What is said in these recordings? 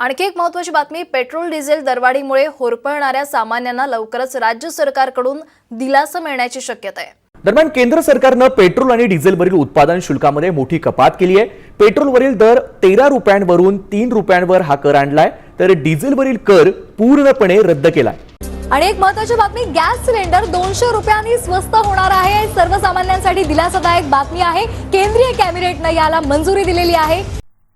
आणखी एक महत्त्वाची बातमी, पेट्रोल डिझेल दरवाढीमुळे होरपळणाऱ्या सामान्यांना लवकरच राज्य सरकारकडून दिलासा मिळण्याची शक्यता आहे। दरम्यान केंद्र सरकारनं पेट्रोल आणि डिझेलवरील उत्पादन शुल्कामध्ये मोठी कपात केली आहे। पेट्रोलवरील दर 13 रुपयांवरून 3 रुपयांवर हा कर आणलाय, तर डिझेलवरील कर पूर्णपणे रद्द केलाय। आणि एक महत्त्वाची बातमी, गॅस सिलेंडर 200 रुपयांनी स्वस्त होणार आहे। सर्वसामान्यांसाठी दिलासादायक बातमी आहे। केंद्रीय कॅबिनेटने याला मंजुरी दिलेली आहे।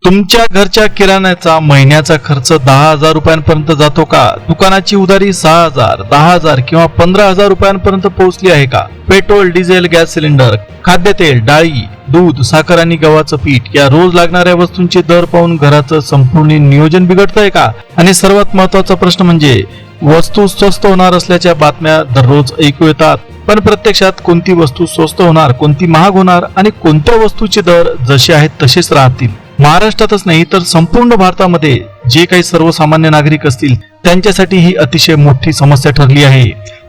तुमच्या घरच्या किराण्याचा महिन्याचा खर्च 10,000 रुपयांपर्यंत जातो का? दुकानाची उधारी 6,000, 10,000 किंवा 15,000 रुपयांपर्यंत पोहोचली आहे का? पेट्रोल, डिझेल, गॅस सिलेंडर, खाद्यतेल, डाळी, दूध, साखर आणि गव्हाचं पीठ या रोज लागणाऱ्या वस्तूंचे दर पाहून घराचं संपूर्ण नियोजन बिघडतंय का? आणि सर्वात महत्त्वाचा प्रश्न म्हणजे वस्तू स्वस्त होणार असल्याच्या बातम्या दररोज ऐकू येतात, पण प्रत्यक्षात कोणती वस्तू स्वस्त होणार, कोणती महाग होणार आणि कोणत्या वस्तूचे दर जसे आहेत तसेच राहतील? महाराष्ट्रातच नाही तर संपूर्ण भारतामध्ये जे काही सर्वसामान्य नागरिक असतील त्यांच्यासाठी ही अतिशय मोठी समस्या ठरली आहे।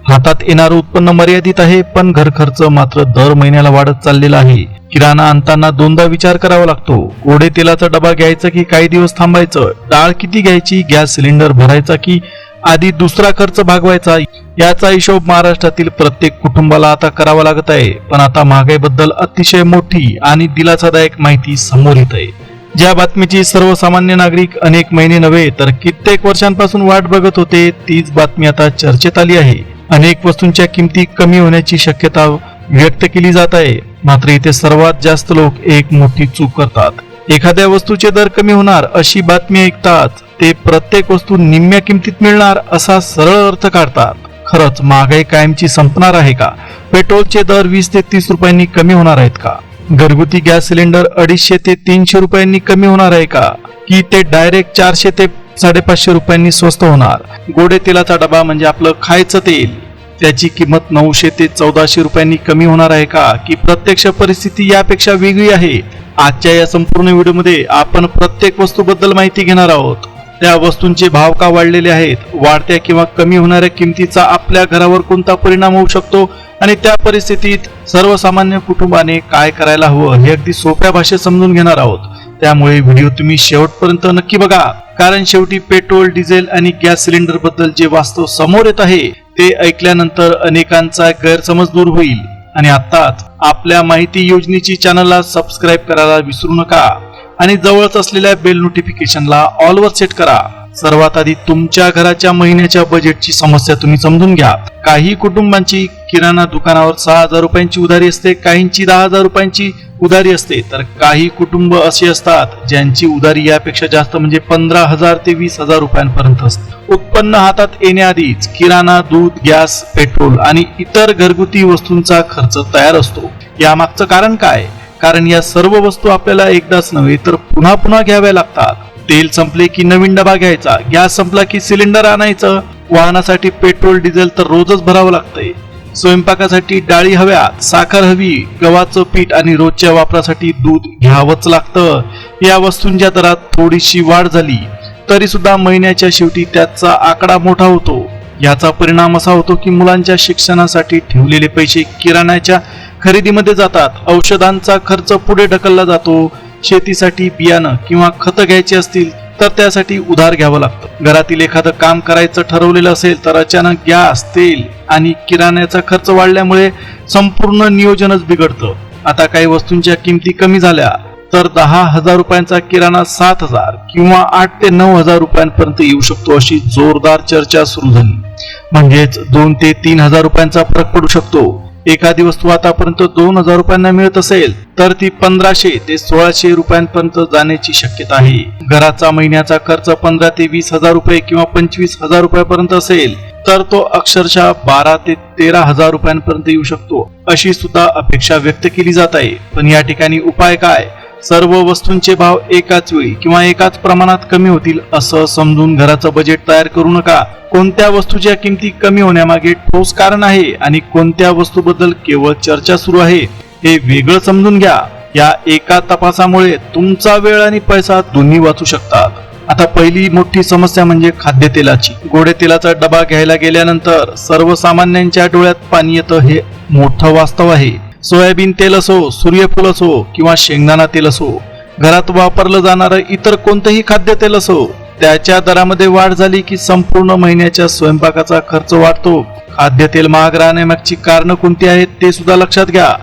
हातात येणारं उत्पन्न मर्यादित आहे, पण घर खर्च मात्र दर महिन्याला वाढत चाललेला आहे। किराणा आणताना दोनदा विचार करावा लागतो। गोडे तेलाचा डबा घ्यायचा की काही दिवस थांबायचं, डाळ किती घ्यायची, गॅस सिलेंडर भरायचा की आधी दुसरा खर्च भागवायचा, याचा हिशोब महाराष्ट्रातील प्रत्येक कुटुंबाला आता करावा लागत आहे। पण आता महागाईबद्दल अतिशय मोठी आणि दिलासादायक माहिती समोर येत आहे, ज्या बातमीची सर्वसामान्य नागरिक अनेक महिने नव्हे तर कित्येक वर्षांपासून वाट बघत होते, तीच बातमी आता चर्चेत आली आहे। अनेक वस्तूंच्या किमती कमी होण्याची शक्यता व्यक्त केली जात आहे, मात्र इथे सर्वात जास्त लोक एक मोठी चूक करतात। एखाद्या वस्तूचे दर कमी होणार अशी बातमी ऐकतात ते प्रत्येक वस्तू निम्म्या किमतीत मिळणार असा सरळ अर्थ काढतात। खरंच महागाई कायमची संपणार आहे का? पेट्रोलचे दर 20 ते 30 रुपयांनी कमी होणार आहेत का? घरगुती गॅस सिलेंडर 250 ते 300 रुपयांनी कमी होणार आहे का? की ते डायरेक्ट 400 ते 550 रुपयांनी स्वस्त होणार? गोडे तेलाचा डबा म्हणजे आपलं खायचं तेल, त्याची किंमत 900 ते 1400 रुपयांनी कमी होणार आहे का? की प्रत्यक्ष परिस्थिती यापेक्षा वेगळी आहे? आजच्या या संपूर्ण व्हिडिओमध्ये आपण प्रत्येक वस्तूबद्दल माहिती घेणार आहोत। त्या वस्तूंचे भाव का वाढलेले आहेत, वाढत्या किंवा कमी होणाऱ्या किमतीचा आपल्या घरावर कोणता परिणाम होऊ शकतो आणि त्या परिस्थितीत सर्वसामान्य कुटुंबाने काय करायला हवं हे अगदी सोप्या भाषेत समजून घेणार आहोत। त्यामुळे व्हिडिओ तुम्ही शेवटपर्यंत नक्की बघा, कारण शेवटी पेट्रोल, डिझेल आणि गॅस सिलेंडर बद्दल जे वास्तव समोर येत आहे ते ऐकल्यानंतर अनेकांचा गैरसमज दूर होईल। आणि आताच आपल्या माहिती योजनेची चॅनलला सबस्क्राईब करायला विसरू नका आणि जवळच असलेल्या बेल नोटिफिकेशनला ऑल वर सेट करा। सर्वात आधी तुमच्या घराच्या महिन्याच्या बजेटची समस्या तुम्ही समजून घ्या। काही कुटुंबांची किराणा दुकानावर 6,000 रुपयांची उधारी असते, काहींची 10,000 रुपयांची उधारी असते, तर काही कुटुंब अशी असतात ज्यांची उधारी यापेक्षा जास्त म्हणजे 15,000 ते 20,000 रुपयांपर्यंत असते। उत्पन्न हातात येण्याआधीच किराणा, दूध, गॅस, पेट्रोल आणि इतर घरगुती वस्तूंचा खर्च तयार असतो। यामागचं कारण काय? कारण या सर्व वस्तू आपल्याला एकदाच नव्हे तर पुन्हा पुन्हा घ्याव्या लागतात। तेल संपले की नवीन डबा घ्यायचा, गॅस संपला की सिलेंडर आणायचं, वाहनासाठी पेट्रोल, डिझेल तर रोजच भरावं लागतंय, स्वयंपाकासाठी डाळी हव्यात, साखर हवी, गव्हाचं पीठ आणि रोजच्या वापरासाठी दूध घ्यावंच लागतं। या वस्तूंच्या दरात थोडीशी वाढ झाली तरी सुद्धा महिन्याच्या शेवटी त्याचा आकडा मोठा होतो। याचा परिणाम असा होतो की मुलांच्या शिक्षणासाठी ठेवलेले पैसे किराण्याच्या खरेदीमध्ये जातात, औषधांचा खर्च पुढे ढकलला जातो, शेतीसाठी बियाणं किंवा खतं घ्यायची असतील तर त्यासाठी उधार घ्यावं लागतं। घरातील एखादं काम करायचं ठरवलेलं असेल तर अचानक गॅस, तेल आणि किराण्याचा खर्च वाढल्यामुळे संपूर्ण नियोजनच बिघडतं। आता काही वस्तूंच्या किमती कमी झाल्या तर 10,000 रुपयांचा किराणा 7,000 किंवा 8 ते 9,000 रुपयांपर्यंत येऊ शकतो, अशी जोरदार चर्चा सुरू झाली। म्हणजेच 2 ते 3,000 रुपयांचा फरक पडू शकतो। एखादी वस्तू आतापर्यंत 2,000 रुपयांना मिळत असेल तर ती 1,500 ते 1,600 रुपयांपर्यंत जाण्याची शक्यता आहे। घराचा महिन्याचा खर्च 15 ते 20,000 रुपये किंवा 25,000 रुपयापर्यंत असेल तर तो अक्षरशः 12 ते 13,000 रुपयांपर्यंत येऊ शकतो, अशी सुद्धा अपेक्षा व्यक्त केली जात आहे। पण या ठिकाणी उपाय काय? सर्व वस्तूंचे भाव एकाच वेळी किंवा एकाच प्रमाणात कमी होतील असं समजून घराचं बजेट तयार करू नका। कोणत्या वस्तूच्या किमती कमी होण्यामागे ठोस कारण आहे आणि कोणत्या वस्तूबद्दल केवळ चर्चा सुरू आहे हे वेगळं समजून घ्या। या एका तपासामुळे तुमचा वेळ आणि पैसा दोन्ही वाचू शकतात। आता पहिली मोठी समस्या म्हणजे खाद्यतेलाची। गोडे तेलाचा डबा घ्यायला गेल्यानंतर सर्वसामान्यांच्या डोळ्यात पाणी येतं हे मोठं वास्तव आहे। सोयाबीन तेल असो, सूर्यफूल असो किंवा शेंगदाणा तेल असो, घरात वापरलं जाणारं इतर कोणतंही खाद्यतेल असो, त्याच्या दरामध्ये वाढ झाली की संपूर्ण महिन्याच्या स्वयंपाकाचा खर्च वाढतो. खाद्यतेल महाग राहण्यामागची कारणं कोणती आहेत ते सुद्धा लक्षात घ्या.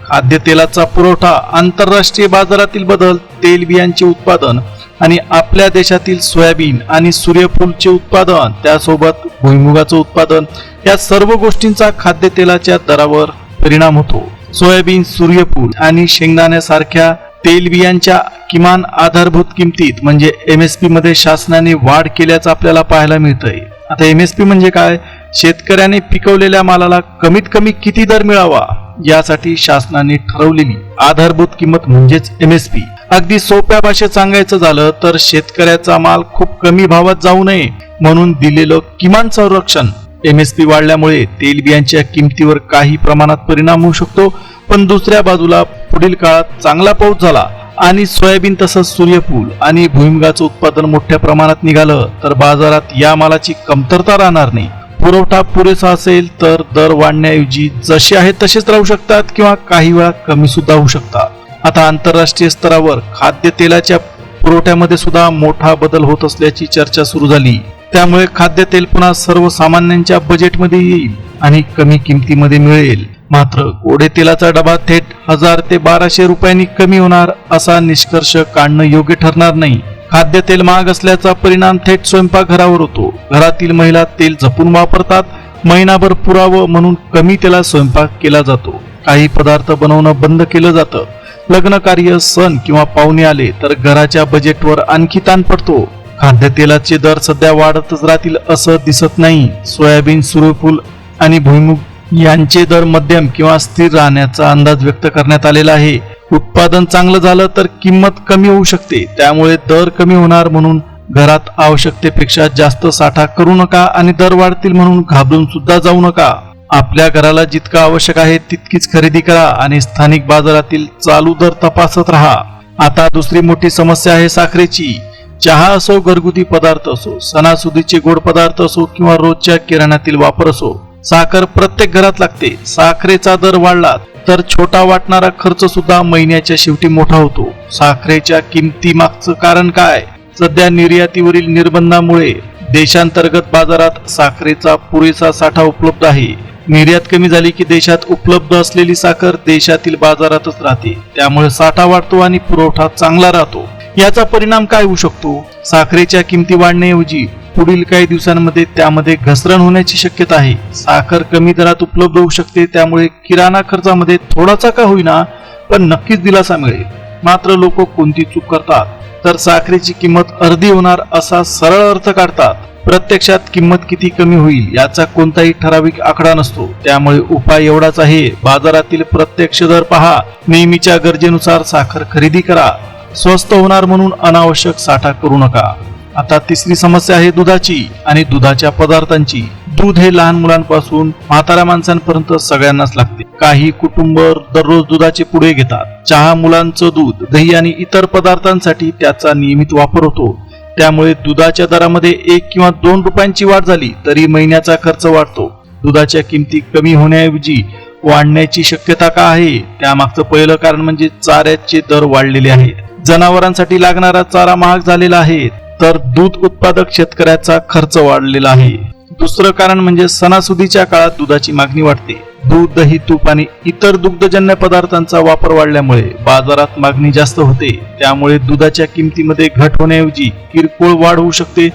खाद्यतेलाचा पुरवठा, आंतरराष्ट्रीय बाजारातील बदल, तेलबियांचे उत्पादन आणि आपल्या देशातील सोयाबीन आणि सूर्यफूलचे उत्पादन, त्यासोबत भुईमुगाचं उत्पादन, या सर्व गोष्टींचा खाद्यतेलाच्या दरावर परिणाम होतो. सोयाबीन, सूर्यफूल आणि शेंगदाण्यासारख्या तेलबियांच्या किमान आधारभूत किमतीत म्हणजे MSP मध्ये शासनाने वाढ केल्याचं आपल्याला पाहायला मिळतंय. आता MSP म्हणजे काय? शेतकऱ्याने पिकवलेल्या मालाला कमीत कमी किती दर मिळावा यासाठी शासनाने ठरवलेली आधारभूत किंमत म्हणजेच MSP. अगदी सोप्या भाषेत सांगायचं झालं तर शेतकऱ्याचा माल खूप कमी भावात जाऊ नये म्हणून दिलेलं किमान संरक्षण. MSP वाढल्यामुळे तेलबियांच्या किमतीवर काही प्रमाणात परिणाम होऊ शकतो, पण दुसऱ्या बाजूला पुढील काळात चांगला पाऊस झाला आणि सोयाबीन तसंच सूर्यफूल आणि भुईमुगाचं उत्पादन मोठ्या प्रमाणात निघालं तर बाजारात या मालाची कमतरता राहणार नाही. पुरवठा पुरेसा असेल तर दर वाढण्याऐवजी जसे आहेत तसेच राहू शकतात किंवा काही वेळा कमी सुद्धा होऊ शकतात. आता आंतरराष्ट्रीय स्तरावर खाद्यतेलाच्या पुरवठ्यामध्ये सुद्धा मोठा बदल होत असल्याची चर्चा सुरू झाली. त्यामुळे खाद्यतेल पुन्हा सर्वसामान्यांच्या बजेटमध्ये येईल आणि कमी किमतीमध्ये मिळेल. मात्र गोडे तेलाचा डबा थेट 1000 ते 1200 रुपयांनी कमी होणार असा निष्कर्ष काढणं योग्य ठरणार नाही. खाद्यतेल महाग असल्याचा परिणाम थेट स्वयंपाकघरावर होतो. घरातील महिला तेल जपून वापरतात. महिनाभर पुरावं म्हणून कमी तेलात स्वयंपाक केला जातो. काही पदार्थ बनवणं बंद केलं जातं. लग्न कार्य, सण किंवा पाहुणे आले तर घराच्या बजेटवर आणखी ताण पडतो. खाद्यतेलाचे दर सध्या वाढतच राहतील असं दिसत नाही. सोयाबीन, सूर्यफूल आणि भुईमुग यांचे दर मध्यम किंवा स्थिर राहण्याचा अंदाज व्यक्त करण्यात आलेला आहे. उत्पादन चांगलं झालं तर किंमत कमी होऊ शकते, त्यामुळे दर कमी होणार म्हणून घरात आवश्यकतेपेक्षा जास्त साठा करू नका आणि दर वाढतील म्हणून घाबरून सुद्धा जाऊ नका. आपल्या घराला जितकं आवश्यक आहे तितकीच खरेदी करा आणि स्थानिक बाजारातील चालू दर तपासत राहा. आता दुसरी मोठी समस्या आहे साखरेची. चहा असो, घरगुती पदार्थ असो, सणासुदीचे गोड पदार्थ असो किंवा रोजच्या किराण्यातील वापर असो, साखर प्रत्येक घरात लागते. साखरेचा दर वाढला तर छोटा वाटणारा खर्च सुद्धा महिन्याच्या शेवटी मोठा होतो. साखरेच्या किमती मागचं कारण काय? सध्या निर्यातीवरील निर्बंधामुळे देशांतर्गत बाजारात साखरेचा पुरेसा साठा उपलब्ध आहे. निर्यात कमी झाली की देशात उपलब्ध असलेली साखर देशातील बाजारातच राहते. त्यामुळे साठा वाढतो आणि पुरवठा चांगला राहतो. याचा परिणाम काय होऊ शकतो? साखरेच्या किमती वाढण्याऐवजी पुढील काही दिवसांमध्ये त्यामध्ये घसरण होण्याची शक्यता आहे. साखर कमी दरात उपलब्ध होऊ शकते, त्यामुळे किराणा खर्चामध्ये थोडासा का होईना पण नक्कीच दिलासा मिळेल. मात्र लोक कोणती चूक करतात तर साखरेची किंमत अर्धी होणार असा सरळ अर्थ काढतात. प्रत्यक्षात किंमत किती कमी होईल याचा कोणताही ठराविक आकडा नसतो. त्यामुळे उपाय एवढाच आहे, बाजारातील प्रत्यक्ष दर पहा, नेहमीच्या गरजेनुसार साखर खरेदी करा. स्वस्त होणार म्हणून अनावश्यक साठा करू नका. आता तिसरी समस्या आहे दुधाची आणि दुधाच्या पदार्थांची. दूध हे लहान मुलांपासून म्हाताऱ्या माणसांपर्यंत सगळ्यांनाच लागते. काही कुटुंब दररोज दुधाचे पुडे घेतात. चहा, मुलांचं दूध, दही आणि इतर पदार्थांसाठी त्याचा नियमित वापर होतो. त्यामुळे दुधाच्या दरामध्ये 1 किंवा 2 रुपयांची वाढ झाली तरी महिन्याचा खर्च वाढतो. दुधाच्या किमती कमी होण्याऐवजी वाढण्याची शक्यता का आहे? त्यामागचं पहिलं कारण म्हणजे चाऱ्याचे दर वाढलेले आहेत. जनावरांसाठी लागणारा चारा महाग झालेला आहे तर दूध उत्पादक शेतकऱ्याचा खर्च वाढलेला आहे. दुसरं कारण म्हणजे सणासुदीच्या काळात दुधाची मागणी वाढते. दूध, दही, तूप आणि इतर दुग्धजन्य पदार्थांचा वापर वाढल्यामुळे बाजारात मागणी जास्त होते. त्यामुळे दुधाच्या किमतीमध्ये घट होण्याऐवजी किरकोळ वाढ होऊ शकते.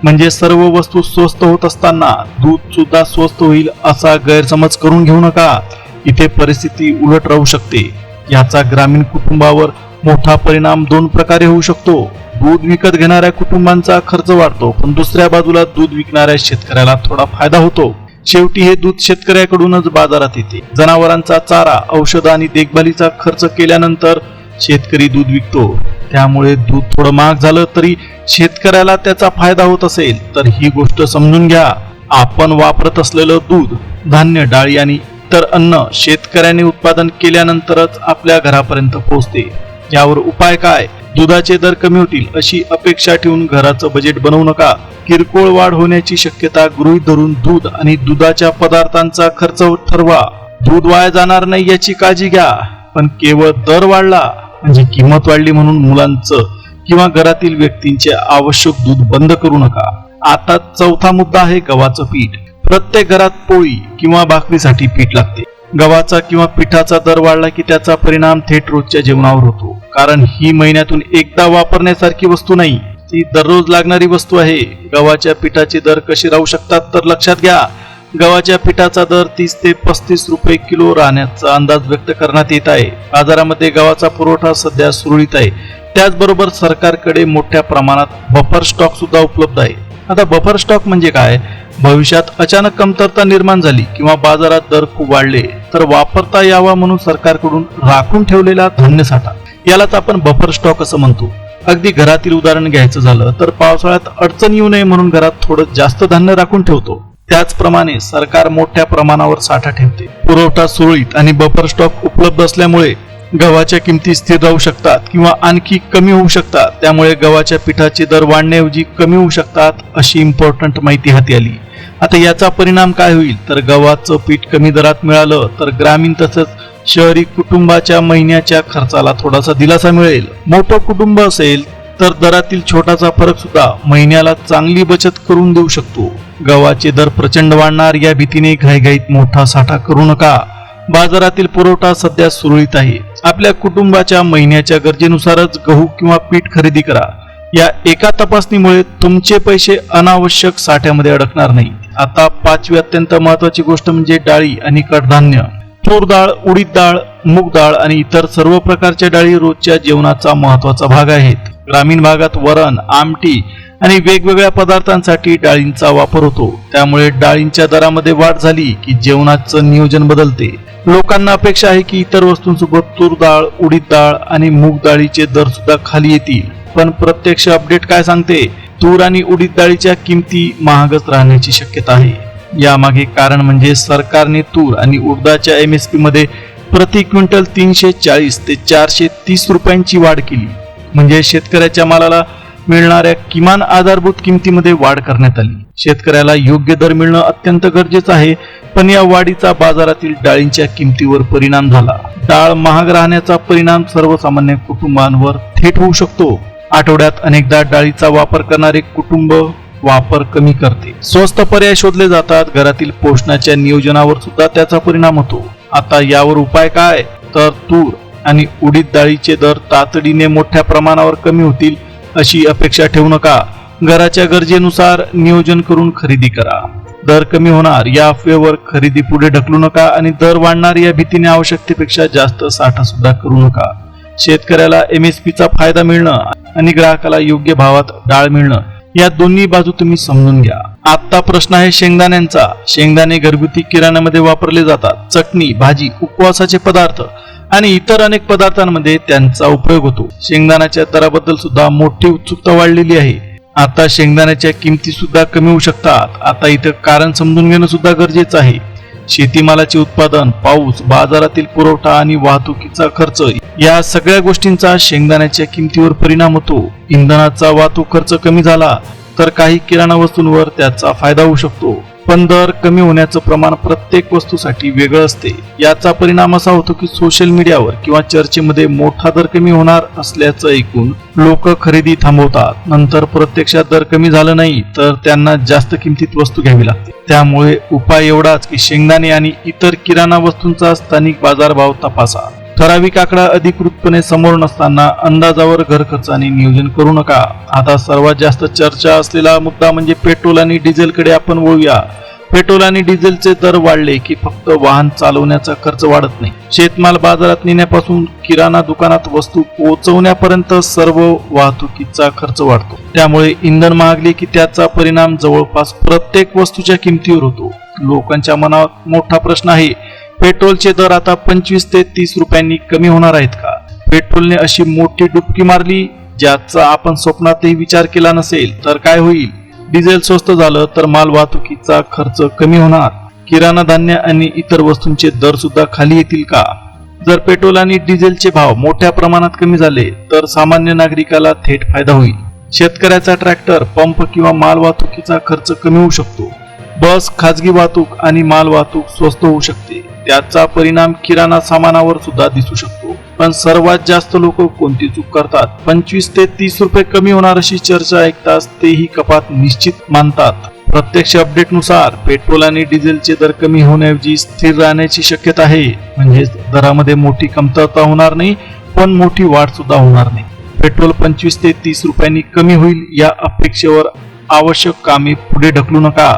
म्हणजे सर्व वस्तू स्वस्त होत असताना दूध सुद्धा स्वस्त होईल असा गैरसमज करून घेऊ नका. इथे परिस्थिती उलट राहू शकते. याचा ग्रामीण कुटुंबावर मोठा परिणाम 2 प्रकारे होऊ शकतो. दूध विकत घेणाऱ्या कुटुंबांचा खर्च वाढतो, पण दुसऱ्या बाजूला दूध विकणाऱ्या शेतकऱ्याला थोडा फायदा होतो. शेवटी हे दूध शेतकऱ्याकडूनच बाजारात येते. जनावरांचा चारा, औषध आणि देखभालीचा खर्च केल्यानंतर शेतकरी दूध विकतो. त्यामुळे दूध थोडं महाग झालं तरी शेतकऱ्याला त्याचा फायदा होत असेल तर ही गोष्ट समजून घ्या. आपण वापरत असलेलं दूध, धान्य, डाळी आणि इतर अन्न शेतकऱ्यांनी उत्पादन केल्यानंतरच आपल्या घरापर्यंत पोहोचते. यावर उपाय काय? दुधाचे दर कमी होतील अशी अपेक्षा ठेवून घराचं बजेट बनवू नका. किरकोळ वाढ होण्याची शक्यता गृहीत धरून दूध आणि दुधाच्या पदार्थांचा खर्च ठरवा. दूध वाया जाणार नाही याची काळजी घ्या, पण केवळ दर वाढला म्हणजे किंमत वाढली म्हणून मुलांचं किंवा घरातील व्यक्तींचे आवश्यक दूध बंद करू नका. आता चौथा मुद्दा आहे गव्हाचं पीठ. प्रत्येक घरात पोळी किंवा भाकरीसाठी पीठ लागते. गव्हाचा किंवा पिठाचा दर वाढला की त्याचा परिणाम थेट रोजच्या जेवणावर होतो. कारण ही महिन्यातून एकदा वापरण्यासारखी वस्तू नाही, ती दररोज लागणारी वस्तू आहे. गव्हाच्या पिठाचे दर कसे राहू शकतात तर लक्षात घ्या. गव्हाच्या पिठाचा दर 30 ते 35 रुपये किलो राहण्याचा अंदाज व्यक्त करण्यात येत आहे. बाजारामध्ये गव्हाचा पुरवठा सध्या सुरळीत आहे. त्याचबरोबर सरकारकडे मोठ्या प्रमाणात बफर स्टॉक सुद्धा उपलब्ध आहे. आता बफर स्टॉक म्हणजे काय? भविष्यात अचानक कमतरता निर्माण झाली किंवा बाजारात दर खूप वाढले तर वापरता यावा म्हणून सरकारकडून राखून ठेवलेला धान्य साठा, यालाच आपण बफर स्टॉक असं म्हणतो. अगदी घरातील उदाहरण घ्यायचं झालं तर पावसाळ्यात अडचण येऊ नये म्हणून घरात थोडं जास्त धान्य राखून ठेवतो. त्याचप्रमाणे सरकार मोठ्या प्रमाणावर साठा ठेवते. पुरवठा सुरळीत आणि बफर स्टॉक उपलब्ध असल्यामुळे गव्हाच्या किमती स्थिर राहू शकतात किंवा आणखी कमी होऊ शकतात. त्यामुळे गव्हाच्या पिठाचे दर वाढण्याऐवजी कमी होऊ शकतात, अशी इम्पॉर्टंट माहिती हाती आली. आता याचा परिणाम काय होईल तर गव्हाचं पीठ कमी दरात मिळालं तर ग्रामीण तसंच शहरी कुटुंबाच्या महिन्याच्या खर्चाला थोडासा दिलासा मिळेल. मोठं कुटुंब असेल तर दरातील छोटासा फरक सुद्धा महिन्याला चांगली बचत करून देऊ शकतो. गव्हाचे दर प्रचंड वाढणार या भीतीने घाईघाईत मोठा साठा करू नका. बाजारातील पुरवठा सध्या सुरळीत आहे. आपल्या कुटुंबाच्या महिन्याच्या गरजेनुसारच गहू किंवा पीठ खरेदी करा. या एका तपासणीमुळे तुमचे पैसे अनावश्यक साठ्यामध्ये अडकणार नाही. आता पाचवी अत्यंत महत्वाची गोष्ट म्हणजे डाळी आणि कडधान्य. तूर डाळ, उडीद डाळ, मूग डाळ आणि इतर सर्व प्रकारच्या डाळी रोजच्या जेवणाचा महत्वाचा भाग आहेत. ग्रामीण भागात वरण, आमटी आणि वेगवेगळ्या पदार्थांसाठी डाळींचा वापर होतो. त्यामुळे डाळींच्या दरामध्ये वाढ झाली की जेवणाचं नियोजन बदलते. लोकांना अपेक्षा आहे की इतर वस्तूंसोबत तूर डाळ, उडीद डाळ आणि मूग डाळीचे दर सुद्धा खाली येतील. पण प्रत्यक्ष अपडेट काय सांगते? तूर आणि उडीद डाळीच्या किमती महागच राहण्याची शक्यता आहे. यामागे कारण म्हणजे सरकारने तूर आणि उडदाच्या MSP मध्ये प्रति क्विंटल 340 ते 430 रुपयांची वाढ केली. म्हणजे शेतकऱ्याच्या मालाला मिळणाऱ्या किमान आधारभूत किमतीमध्ये वाढ करण्यात आली. शेतकऱ्याला योग्य दर मिळणं अत्यंत गरजेचं आहे. पण या वाढीचा बाजारातील डाळींच्या किमतीवर परिणाम झाला. डाळ महाग राहण्याचा परिणाम सर्वसामान्य कुटुंबांवर थेट होऊ शकतो. आठवड्यात अनेकदा डाळीचा वापर करणारे कुटुंब वापर कमी करते. स्वस्त पर्याय शोधले जातात. घरातील पोषणाच्या नियोजनावर सुद्धा त्याचा परिणाम होतो. आता यावर उपाय काय तर तूर आणि उडीद डाळीचे दर तातडीने मोठ्या प्रमाणावर कमी होतील अशी अपेक्षा ठेवू नका. घराच्या गरजेनुसार नियोजन करून खरेदी करा. दर कमी होणार या अफवेवर खरेदी पुढे ढकलू नका आणि दर वाढणार या भीतीने आवश्यकतेपेक्षा जास्त साठा सुद्धा करू नका. शेतकऱ्याला MSP चा फायदा मिळणं आणि ग्राहकाला योग्य भावात डाळ मिळणं या दोन्ही बाजू तुम्ही समजून घ्या. आता प्रश्न आहे शेंगदाण्यांचा. शेंगदाणे घरगुती किराण्यामध्ये वापरले जातात. चटणी, भाजी, उपवासाचे पदार्थ आणि इतर अनेक पदार्थांमध्ये त्यांचा उपयोग होतो. शेंगदाण्याच्या दराबद्दल सुद्धा मोठी उत्सुकता वाढलेली आहे. आता शेंगदाण्याच्या किमती सुद्धा कमी होऊ शकतात. आता इथं कारण समजून घेणं सुद्धा गरजेचं आहे. शेतीमालाचे उत्पादन, पाऊस, बाजारातील पुरवठा आणि वाहतुकीचा खर्च या सगळ्या गोष्टींचा शेंगदाण्याच्या किमतीवर परिणाम होतो. इंधनाचा वाहतूक खर्च कमी झाला तर काही किराणा वस्तूंवर त्याचा फायदा होऊ शकतो. पण दर कमी होण्याचं प्रमाण प्रत्येक वस्तूसाठी वेगळं असते. याचा परिणाम असा होतो की सोशल मीडियावर किंवा चर्चेमध्ये मोठा दर कमी होणार असल्याचं ऐकून लोक खरेदी थांबवतात. नंतर प्रत्यक्षात दर कमी झालं नाही तर त्यांना जास्त किमतीत वस्तू घ्यावी लागते. त्यामुळे उपाय एवढाच की शेंगदाणे आणि इतर किराणा वस्तूंचा स्थानिक बाजारभाव तपासा. ठराविक आकडा अधिकृतपणे समोर नसताना अंदाजावर घर खर्चाने नियोजन करू नका. आता सर्वात जास्त चर्चा असलेला मुद्दा म्हणजे पेट्रोल आणि डिझेलकडे आपण वळूया. पेट्रोल आणि डिझेलचे दर वाढले की फक्त वाहन चालवण्याचा खर्च वाढत नाही. शेतमाल बाजारात नेण्यापासून किराणा दुकानात वस्तू पोहोचवण्यापर्यंत सर्व वाहतुकीचा खर्च वाढतो. त्यामुळे इंधन महागले की त्याचा परिणाम जवळपास प्रत्येक वस्तूच्या किमतीवर होतो. लोकांच्या मनात मोठा प्रश्न आहे, पेट्रोलचे दर आता 25 ते 30 रुपयांनी कमी होणार आहेत का? पेट्रोलने अशी मोठी डुबकी मारली ज्याचा आपण स्वप्नातही विचार केला नसेल तर काय होईल? डिझेल स्वस्त झालं तर माल वाहतुकीचा खर्च कमी होणार. किराणा धान्य आणि इतर वस्तूंचे दर सुद्धा खाली येतील का? जर पेट्रोल आणि डिझेलचे भाव मोठ्या प्रमाणात कमी झाले तर सामान्य नागरिकाला थेट फायदा होईल. शेतकऱ्याचा ट्रॅक्टर, पंप किंवा माल वाहतुकीचा खर्च कमी होऊ शकतो. बस, खाजगी वाहतूक आणि माल वाहतूक स्वस्त होऊ शकते. त्याचा परिणाम किराणा सामानावर सुद्धा दिसू शकतो. पण सर्वात जास्त लोक कोणती चूक करतात? 25 ते 30 रुपये कमी होणार अशी चर्चा ऐकताच तेही कपात निश्चित मानतात. प्रत्यक्ष अपडेटनुसार पेट्रोल आणि डिझेलचे दर कमी होण्याऐवजी स्थिर राहण्याची शक्यता आहे. म्हणजेच दरामध्ये मोठी कमतरता होणार नाही, पण मोठी वाढ सुद्धा होणार नाही. पेट्रोल 25 ते 30 रुपयांनी कमी होईल या अपेक्षेवर आवश्यक कामे पुढे ढकलू नका.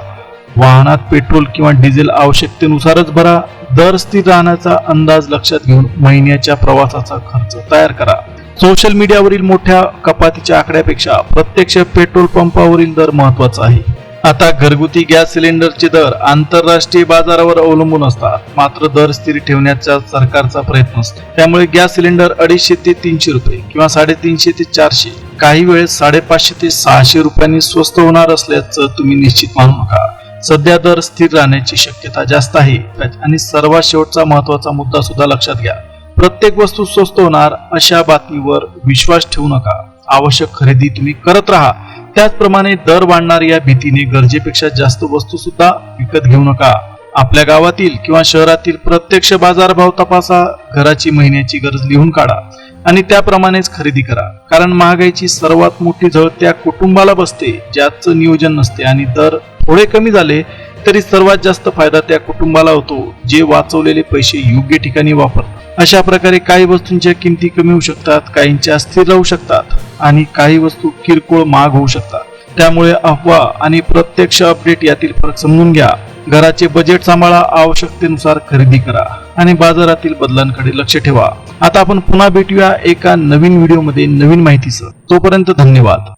वाहनात पेट्रोल किंवा डिझेल आवश्यकतेनुसारच भरा. दर स्थिर राहण्याचा अंदाज लक्षात घेऊन महिन्याच्या प्रवासाचा खर्च तयार करा. सोशल मीडियावरील मोठ्या कपातीच्या आकड्यापेक्षा प्रत्यक्ष पेट्रोल पंपावरील दर महत्वाचा आहे. आता घरगुती गॅस सिलेंडरचे दर आंतरराष्ट्रीय बाजारावर अवलंबून असतात, मात्र दर स्थिर ठेवण्याचा सरकारचा प्रयत्न असतो. त्यामुळे गॅस सिलेंडर 250 ते 300 रुपये किंवा 350 ते 400, काही वेळेस 550 ते 600 रुपयांनी स्वस्त होणार असल्याचं तुम्ही निश्चित मानू नका. सध्या दर स्थिर राहण्याची शक्यता जास्त आहे. आणि सर्वात शेवटचा महत्वाचा मुद्दा सुद्धा लक्षात घ्या. प्रत्येक वस्तू स्वस्त होणार अशा बातमीवर विश्वास ठेवू नका. आवश्यक खरेदी तुम्ही करत राहा. त्याचप्रमाणे दर वाढणार या भीतीने गरजेपेक्षा जास्त वस्तू सुद्धा विकत घेऊ नका. आपल्या गावातील किंवा शहरातील प्रत्यक्ष बाजारभाव तपासा. घराची महिन्याची गरज लिहून काढा आणि त्याप्रमाणेच खरेदी करा. कारण महागाईची सर्वात मोठी झळ त्या कुटुंबाला बसते ज्याचं नियोजन नसते. आणि दर थोडे कमी झाले तरी सर्वात जास्त फायदा त्या कुटुंबाला होतो जे वाचवलेले पैसे योग्य ठिकाणी वापरतात. अशा प्रकारे काही वस्तूंच्या किमती कमी होऊ शकतात, काहींच्या स्थिर राहू शकतात आणि काही वस्तू किरकोळ महाग होऊ शकतात. त्यामुळे अफवा आणि प्रत्यक्ष अपडेट यातील फरक समजून घ्या. घराचे बजेट सांभाळा, आवश्यकतेनुसार खरेदी करा आणि बाजारातील बदलांकडे लक्ष ठेवा. आता आपण पुन्हा भेटूया एका नवीन व्हिडिओमध्ये नवीन माहितीसह. तोपर्यंत धन्यवाद.